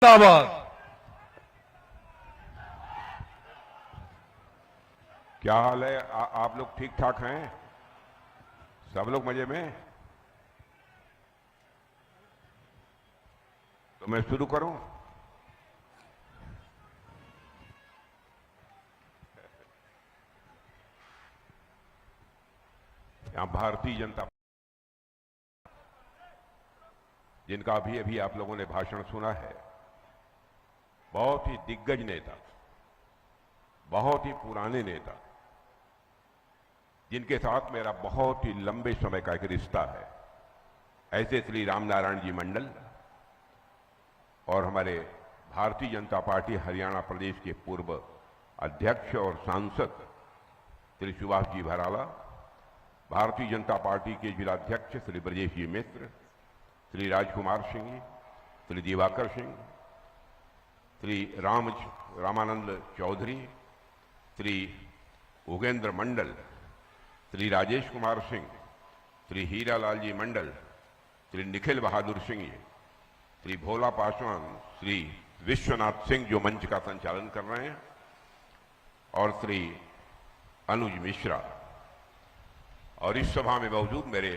जिंदाबाद। क्या हाल है? आप लोग ठीक ठाक हैं? सब लोग मजे में? तो मैं शुरू करूं? यहां भारतीय जनता जिनका अभी अभी आप लोगों ने भाषण सुना है, बहुत ही दिग्गज नेता, बहुत ही पुराने नेता, जिनके साथ मेरा बहुत ही लंबे समय का एक रिश्ता है, ऐसे श्री रामनारायण जी मंडल और हमारे भारतीय जनता पार्टी हरियाणा प्रदेश के पूर्व अध्यक्ष और सांसद श्री सुभाष जी भराला, भारतीय जनता पार्टी के जिलाध्यक्ष श्री ब्रजेश जी मिश्र, श्री राजकुमार सिंह, श्री दिवाकर सिंह, श्री रामानंद चौधरी, श्री उगेंद्र मंडल, श्री राजेश कुमार सिंह, श्री हीरालाल जी मंडल, श्री निखिल बहादुर सिंह, श्री भोला पासवान, श्री विश्वनाथ सिंह जो मंच का संचालन कर रहे हैं, और श्री अनुज मिश्रा, और इस सभा में मौजूद मेरे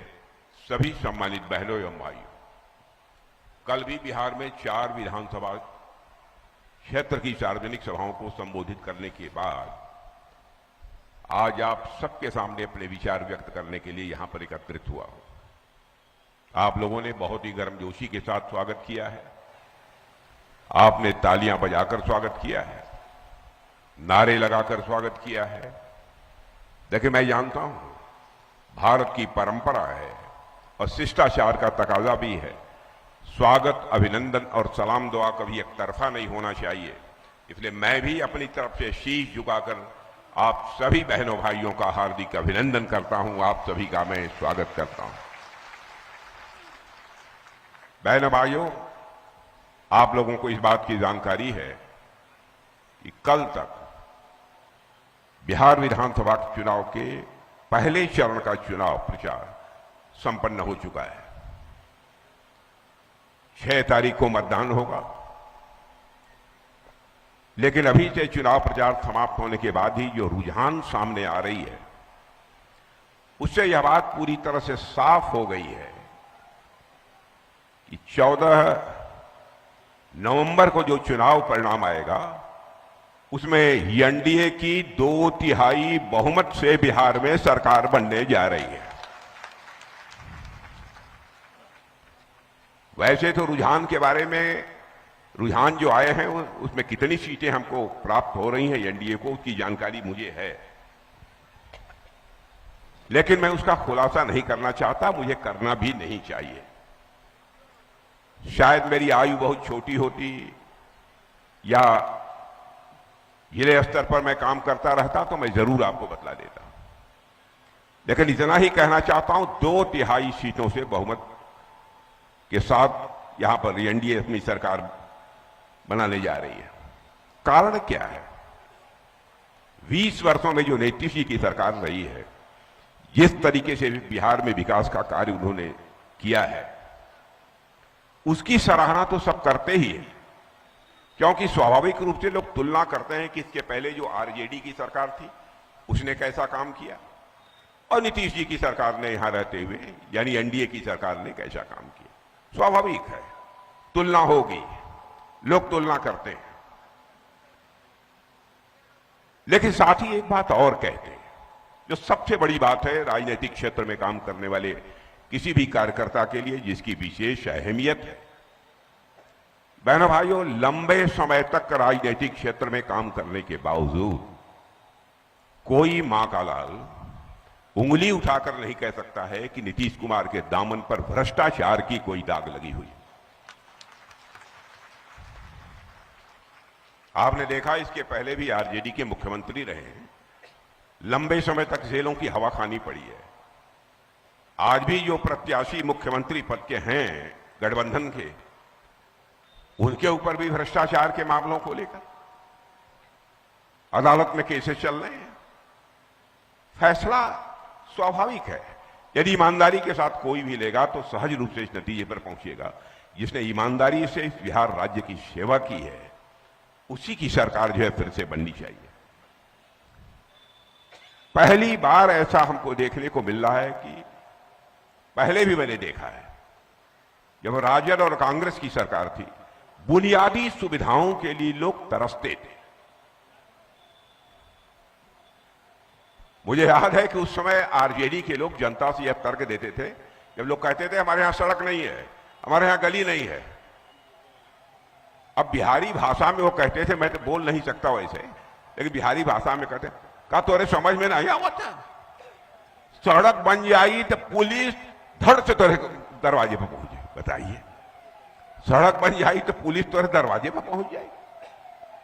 सभी सम्मानित बहनों एवं भाइयों। कल भी बिहार में 4 विधानसभा क्षेत्र की सार्वजनिक सभाओं को संबोधित करने के बाद आज आप सबके सामने अपने विचार व्यक्त करने के लिए यहां पर एकत्रित हुआ हूं। आप लोगों ने बहुत ही गर्मजोशी के साथ स्वागत किया है, आपने तालियां बजाकर स्वागत किया है, नारे लगाकर स्वागत किया है। देखिए, मैं जानता हूं भारत की परंपरा है और शिष्टाचार का तकाजा भी है, स्वागत, अभिनंदन और सलाम दुआ कभी एक तरफा नहीं होना चाहिए। इसलिए मैं भी अपनी तरफ से शीश झुकाकर आप सभी बहनों भाइयों का हार्दिक अभिनंदन करता हूं, आप सभी का मैं स्वागत करता हूं। बहनों भाइयों, आप लोगों को इस बात की जानकारी है कि कल तक बिहार विधानसभा चुनाव के पहले चरण का चुनाव प्रचार संपन्न हो चुका है। 6 तारीख को मतदान होगा, लेकिन अभी से चुनाव प्रचार समाप्त होने के बाद ही जो रुझान सामने आ रही है, उससे यह बात पूरी तरह से साफ हो गई है कि 14 नवंबर को जो चुनाव परिणाम आएगा, उसमें एनडीए की 2/3 बहुमत से बिहार में सरकार बनने जा रही है। वैसे तो रुझान के बारे में, रुझान जो आए हैं उसमें कितनी सीटें हमको प्राप्त हो रही हैं एनडीए को, उसकी जानकारी मुझे है, लेकिन मैं उसका खुलासा नहीं करना चाहता, मुझे करना भी नहीं चाहिए। शायद मेरी आयु बहुत छोटी होती या जिले स्तर पर मैं काम करता रहता तो मैं जरूर आपको बतला देता, लेकिन इतना ही कहना चाहता हूं, 2/3 सीटों से बहुमत के साथ यहां पर एनडीए अपनी सरकार बनाने जा रही है। कारण क्या है? 20 वर्षों में जो नीतीश जी की सरकार रही है, जिस तरीके से बिहार में विकास का कार्य उन्होंने किया है, उसकी सराहना तो सब करते ही हैं, क्योंकि स्वाभाविक रूप से लोग तुलना करते हैं कि इसके पहले जो आरजेडी की सरकार थी उसने कैसा काम किया और नीतीश जी की सरकार ने यहां रहते हुए यानी एनडीए की सरकार ने कैसा काम किया। स्वाभाविक है, तुलना होगी, लोग तुलना करते हैं। लेकिन साथ ही एक बात और कहते हैं, जो सबसे बड़ी बात है राजनीतिक क्षेत्र में काम करने वाले किसी भी कार्यकर्ता के लिए, जिसकी विशेष अहमियत है। बहनों भाइयों, लंबे समय तक राजनीतिक क्षेत्र में काम करने के बावजूद कोई मां का लाल उंगली उठाकर नहीं कह सकता है कि नीतीश कुमार के दामन पर भ्रष्टाचार की कोई दाग लगी हुई। आपने देखा, इसके पहले भी आरजेडी के मुख्यमंत्री रहे हैं, लंबे समय तक जेलों की हवा खानी पड़ी है। आज भी जो प्रत्याशी मुख्यमंत्री पद के हैं गठबंधन के, उनके ऊपर भी भ्रष्टाचार के मामलों को लेकर अदालत में केसेस चल रहे हैं। फैसला स्वाभाविक है, यदि ईमानदारी के साथ कोई भी लेगा तो सहज रूप से इस नतीजे पर पहुंचेगा जिसने ईमानदारी से इस बिहार राज्य की सेवा की है, उसी की सरकार जो है फिर से बननी चाहिए। पहली बार ऐसा हमको देखने को मिल रहा है कि पहले भी मैंने देखा है, जब राजद और कांग्रेस की सरकार थी, बुनियादी सुविधाओं के लिए लोग तरसते थे। मुझे याद है कि उस समय आरजेडी के लोग जनता से यह तर्क देते थे, जब लोग कहते थे हमारे यहां सड़क नहीं है, हमारे यहां गली नहीं है। अब बिहारी भाषा में वो कहते थे, मैं तो बोल नहीं सकता वैसे, लेकिन बिहारी भाषा में कहते का तोरे समझ में नहीं आवता, सड़क बन जाई तो पुलिस धड़ से तोरे दरवाजे पर पहुंचे। बताइए, सड़क बन जाई तो पुलिस तोरे दरवाजे पर पहुंच जाए।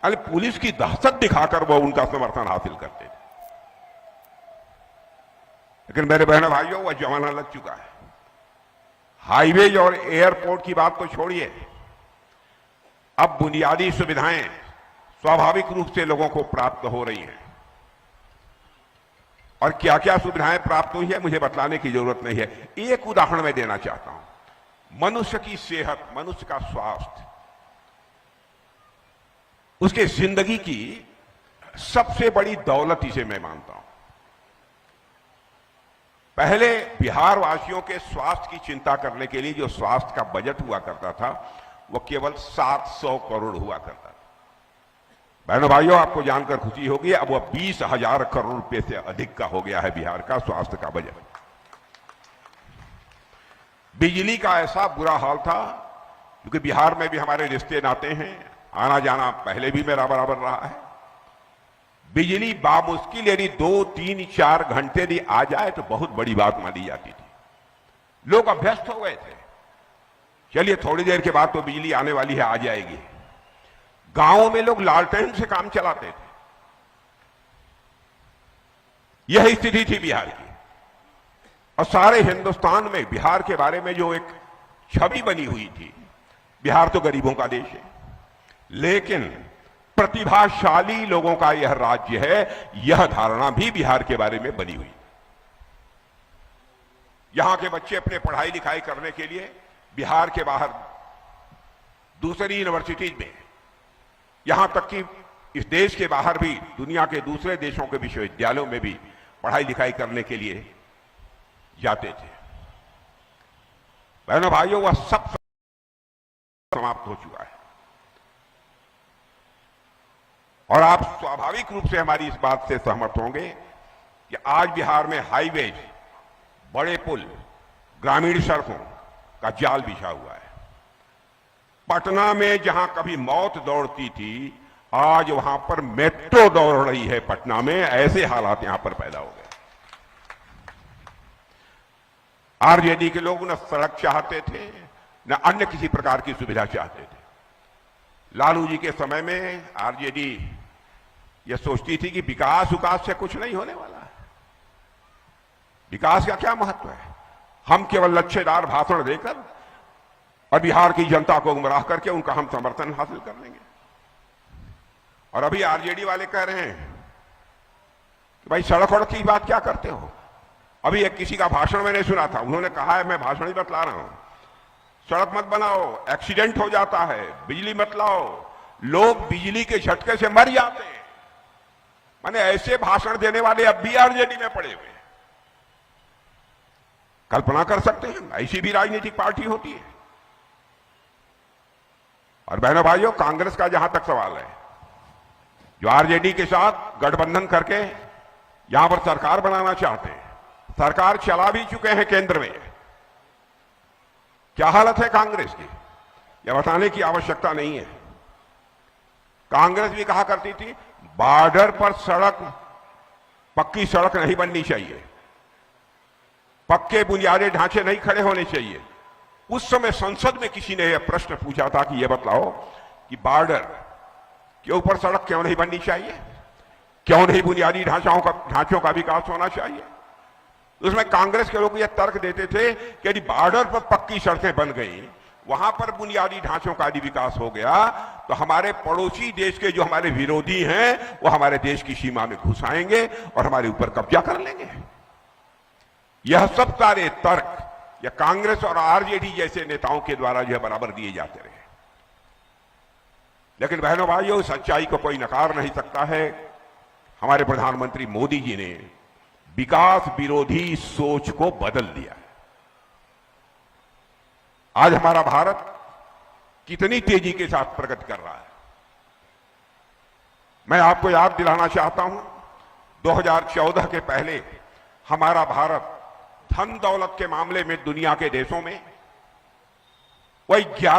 अरे पुलिस की दहशत दिखाकर वो उनका समर्थन हासिल करते थे। लेकिन मेरे बहनों भाइयों, वह जमाना लग चुका है। हाईवे और एयरपोर्ट की बात तो छोड़िए, अब बुनियादी सुविधाएं स्वाभाविक रूप से लोगों को प्राप्त हो रही हैं। और क्या क्या सुविधाएं प्राप्त हुई है मुझे बतलाने की जरूरत नहीं है। एक उदाहरण मैं देना चाहता हूं। मनुष्य की सेहत, मनुष्य का स्वास्थ्य, उसके जिंदगी की सबसे बड़ी दौलत इसे मैं मानता हूं। पहले बिहार वासियों के स्वास्थ्य की चिंता करने के लिए जो स्वास्थ्य का बजट हुआ करता था, वो केवल 700 करोड़ हुआ करता था। बहनों भाइयों, आपको जानकर खुशी होगी, अब वह 20,000 करोड़ रुपए से अधिक का हो गया है बिहार का स्वास्थ्य का बजट। बिजली का ऐसा बुरा हाल था, क्योंकि बिहार में भी हमारे रिश्ते नाते हैं, आना जाना पहले भी मेरा बराबर रहा है। बिजली बामुश्किल यदि 2, 3, 4 घंटे यदि आ जाए तो बहुत बड़ी बात मानी जाती थी। लोग अभ्यस्त हो गए थे, चलिए थोड़ी देर के बाद तो बिजली आने वाली है, आ जाएगी। गांवों में लोग लालटेन से काम चलाते थे। यही स्थिति थी बिहार की। और सारे हिंदुस्तान में बिहार के बारे में जो एक छवि बनी हुई थी, बिहार तो गरीबों का देश है, लेकिन प्रतिभाशाली लोगों का यह राज्य है, यह धारणा भी बिहार के बारे में बनी हुई। यहां के बच्चे अपने पढ़ाई लिखाई करने के लिए बिहार के बाहर दूसरी यूनिवर्सिटीज में, यहां तक कि इस देश के बाहर भी दुनिया के दूसरे देशों के विश्वविद्यालयों में भी पढ़ाई लिखाई करने के लिए जाते थे। बहनों भाइयों, वह सब समाप्त हो चुका है। और आप स्वाभाविक रूप से हमारी इस बात से सहमत होंगे कि आज बिहार में हाईवे, बड़े पुल, ग्रामीण सड़कों का जाल बिछा हुआ है। पटना में जहां कभी मौत दौड़ती थी, आज वहां पर मेट्रो दौड़ रही है पटना में। ऐसे हालात यहां पर पैदा हो गए। आरजेडी के लोग न सड़क चाहते थे, न अन्य किसी प्रकार की सुविधा चाहते थे। लालू जी के समय में आरजेडी यह सोचती थी कि विकास से कुछ नहीं होने वाला है। विकास का क्या महत्व है? हम केवल लच्छेदार भाषण देकर और बिहार की जनता को गुमराह करके उनका हम समर्थन हासिल कर लेंगे। और अभी आरजेडी वाले कह रहे हैं कि भाई सड़क वड़क की बात क्या करते हो। अभी एक किसी का भाषण मैंने सुना था, उन्होंने कहा है, मैं भाषण ही बतला रहा हूं, सड़क मत बनाओ, एक्सीडेंट हो जाता है, बिजली मत लाओ, लोग बिजली के झटके से मर जाते हैं। माने ऐसे भाषण देने वाले अब भी आरजेडी में पड़े हुए हैं। कल्पना कर सकते हैं, ऐसी भी राजनीतिक पार्टी होती है। और बहनों भाइयों, कांग्रेस का जहां तक सवाल है, जो आरजेडी के साथ गठबंधन करके यहां पर सरकार बनाना चाहते हैं, सरकार चला भी चुके हैं केंद्र में। क्या हालत है कांग्रेस की, यह बताने की आवश्यकता नहीं है। कांग्रेस भी कहा करती थी बॉर्डर पर सड़क, पक्की सड़क नहीं बननी चाहिए, पक्के बुनियादी ढांचे नहीं खड़े होने चाहिए। उस समय संसद में किसी ने यह प्रश्न पूछा था कि यह बतलाओ कि बॉर्डर के ऊपर सड़क क्यों नहीं बननी चाहिए, क्यों नहीं बुनियादी ढांचों का विकास होना चाहिए। उसमें कांग्रेस के लोग यह तर्क देते थे कि यदि बॉर्डर पर पक्की सड़कें बन गई, वहां पर बुनियादी ढांचों का यदि विकास हो गया, तो हमारे पड़ोसी देश के जो हमारे विरोधी हैं, वो हमारे देश की सीमा में घुस आएंगे और हमारे ऊपर कब्जा कर लेंगे। यह सब सारे तर्क या कांग्रेस और आरजेडी जैसे नेताओं के द्वारा जो है बराबर दिए जाते रहे। लेकिन बहनों भाइयों, सच्चाई को कोई नकार नहीं सकता है। हमारे प्रधानमंत्री मोदी जी ने विकास विरोधी सोच को बदल दिया है। आज हमारा भारत कितनी तेजी के साथ प्रगति कर रहा है। मैं आपको याद दिलाना चाहता हूं, 2014 के पहले हमारा भारत धन दौलत के मामले में दुनिया के देशों में वही 11